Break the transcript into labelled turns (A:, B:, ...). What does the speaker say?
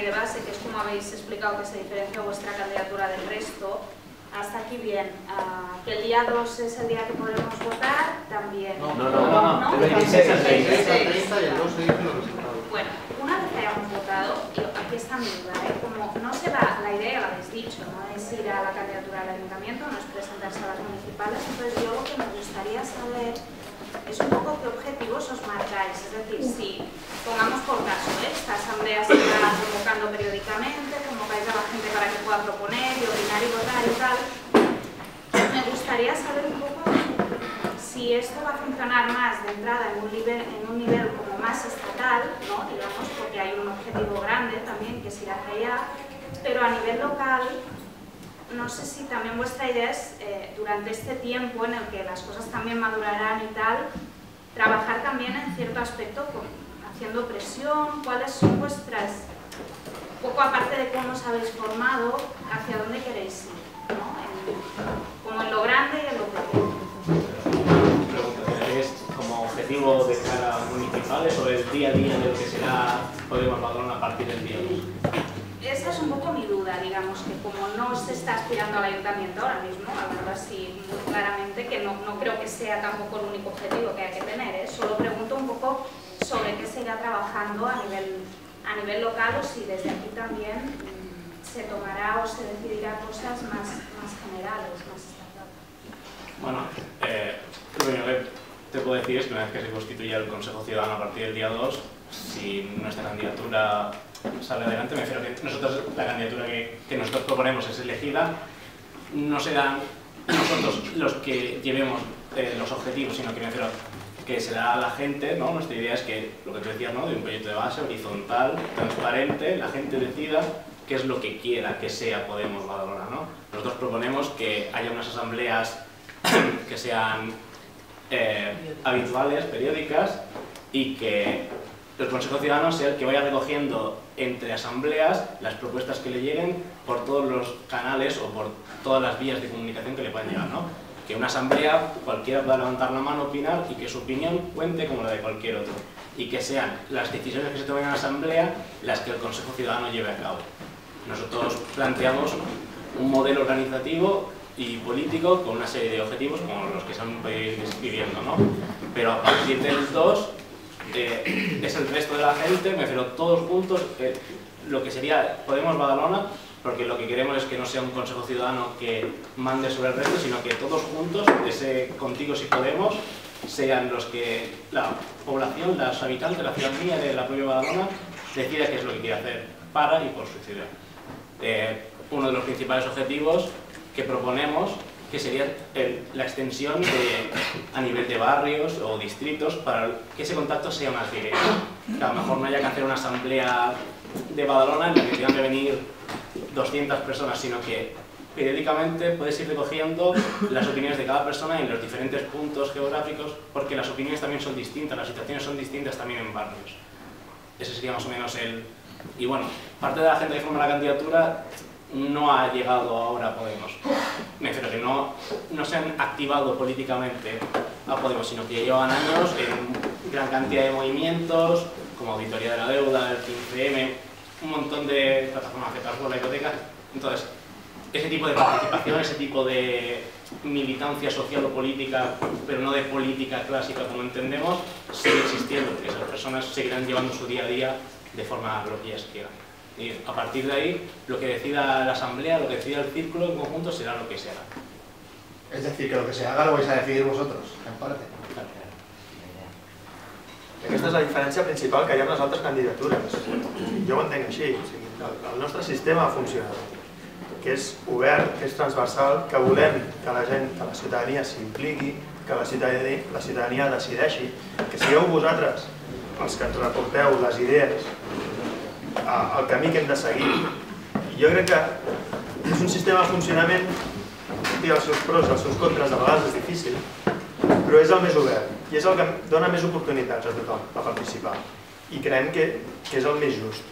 A: de base, que es como habéis explicado que se diferencia vuestra candidatura del resto. Hasta aquí bien. Que el día 2 es el día que podremos votar, también.
B: No. El 26 al 30.
C: Y el 2 se dicen los resultados.
A: Bueno, una vez que hayamos votado, y aquí está mi duda, como no se va, la idea ya la habéis dicho, no es ir a la candidatura al ayuntamiento, no es presentarse a las municipales, entonces yo lo que me gustaría saber es un poco qué objetivos os marcáis, es decir, si pongamos por caso, esta asamblea se está convocando periódicamente, convocáis a la gente para que pueda proponer y opinar y votar y tal, me gustaría saber un poco si esto va a funcionar más de entrada en un nivel como más estatal, ¿no? Digamos, porque hay un objetivo grande también que es ir hacia allá, pero a nivel local, no sé si también vuestra idea es, durante este tiempo en el que las cosas también madurarán y tal, trabajar también en cierto aspecto haciendo presión, cuáles son vuestras, poco aparte de cómo os habéis formado, hacia dónde queréis ir, ¿no? Como en lo grande y en lo pequeño.
B: ¿Es como objetivo de cara a municipales o el día a día de lo que será Podemos Badalona a partir del día 2?
A: Esa es un poco mi duda, digamos, que como no se está aspirando al ayuntamiento ahora mismo, a verlo así muy claramente, que no creo que sea tampoco el único objetivo que hay que tener, solo pregunto un poco sobre qué se irá trabajando a nivel local o si desde aquí también se tomará o se decidirá cosas más generales, más estatales.
B: Bueno, lo primero que te puedo decir es que una vez que se constituya el Consejo Ciudadano a partir del día 2, si nuestra candidatura sale adelante, me refiero que nosotros, la candidatura que nosotros proponemos es elegida, no serán nosotros los que llevemos los objetivos, sino que me refiero que será la gente, ¿no? Nuestra idea es que, lo que tú decías, ¿no? De un proyecto de base, horizontal, transparente, la gente decida qué es lo que quiera que sea Podemos Badalona, ¿no? Nosotros proponemos que haya unas asambleas que sean habituales, periódicas, y que el Consejo Ciudadano sea el que vaya recogiendo entre asambleas las propuestas que le lleguen por todos los canales o por todas las vías de comunicación que le puedan llegar, ¿no? Que una asamblea cualquiera pueda levantar la mano, opinar y que su opinión cuente como la de cualquier otro. Y que sean las decisiones que se tomen en la asamblea las que el Consejo Ciudadano lleve a cabo. Nosotros planteamos un modelo organizativo y político con una serie de objetivos como los que se han ido describiendo, ¿no? Pero a partir del 2 es el resto de la gente, me refiero todos juntos, lo que sería Podemos Badalona, porque lo que queremos es que no sea un Consejo Ciudadano que mande sobre el resto, sino que todos juntos, ese Contigo Si Podemos, sean los que la población, los habitantes, la ciudadanía de la propia Badalona decida qué es lo que quiere hacer para y por su ciudad. Uno de los principales objetivos que proponemos que sería la extensión a nivel de barrios o distritos para que ese contacto sea más directo. Que a lo mejor no haya que hacer una asamblea de Badalona en la que tengan que venir 200 personas, sino que periódicamente puedes ir recogiendo las opiniones de cada persona en los diferentes puntos geográficos, porque las opiniones también son distintas, las situaciones son distintas también en barrios. Ese sería más o menos el... Y bueno, parte de la gente que forma la candidatura no ha llegado ahora a Podemos. Me refiero que no se han activado políticamente a Podemos, sino que llevan años en gran cantidad de movimientos, como Auditoría de la Deuda, el 15M, un montón de plataformas afectadas por la hipoteca. Entonces, ese tipo de participación, ese tipo de militancia social o política, pero no de política clásica como entendemos, sigue existiendo, porque esas personas seguirán llevando su día a día de forma lo que ellas quieran. Y a partir de ahí, lo que decida la asamblea, lo que decida el círculo en conjunto será lo que se haga.
C: Es decir, que lo que se haga lo vais a decidir vosotros, en parte.
D: Aquesta és la diferència principal que hi ha amb les altres candidatures. Jo ho entenc així. El nostre sistema funciona, que és obert, que és transversal, que volem que la gent, que la ciutadania s'impliqui, que la ciutadania decideixi, que sigueu vosaltres els que ens reporteu les idees, el camí que hem de seguir. Jo crec que és un sistema de funcionament que té els seus pros i els seus contres, a vegades és difícil, però és el més obert i és el que dona més oportunitats a tothom a participar i creiem que és el més just.